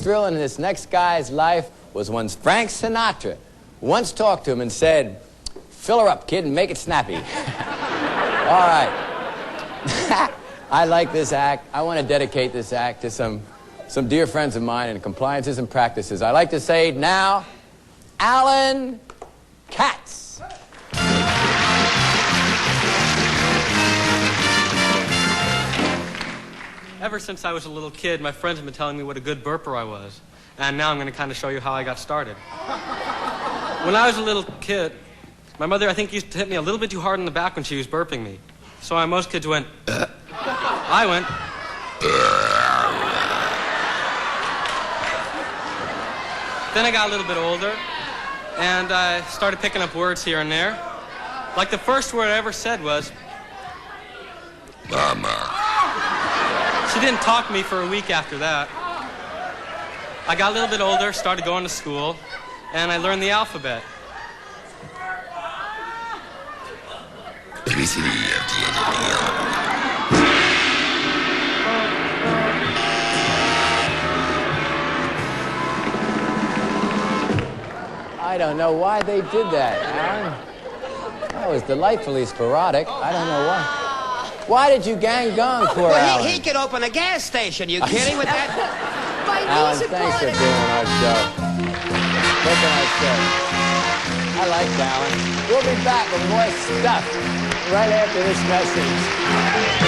thrill in this next guy's life was when Frank Sinatra once talked to him and said, "Fill her up, kid, and make it snappy." All right. I like this act. I want to dedicate this act to some dear friends of mine in compliances and practices. I like to say now, Alan Katz. Ever since I was a little kid, my friends have been telling me what a good burper I was. And now I'm going to kind of show you how I got started. When I was a little kid, my mother, I think, used to hit me a little bit too hard in the back when she was burping me. So most kids went, I went, Then I got a little bit older, and I started picking up words here and there. Like the first word I ever said was, Mama. She didn't talk to me for a week after that. I got a little bit older, started going to school, and I learned the alphabet. I don't know why they did that, Alan. That was delightfully sporadic. I don't know why. Why did you gang Gong, poor Alan? He could open a gas station. You kidding with that? Alan, thanks for doing our show. Booking our show. I like Alan. We'll be back with more stuff right after this message.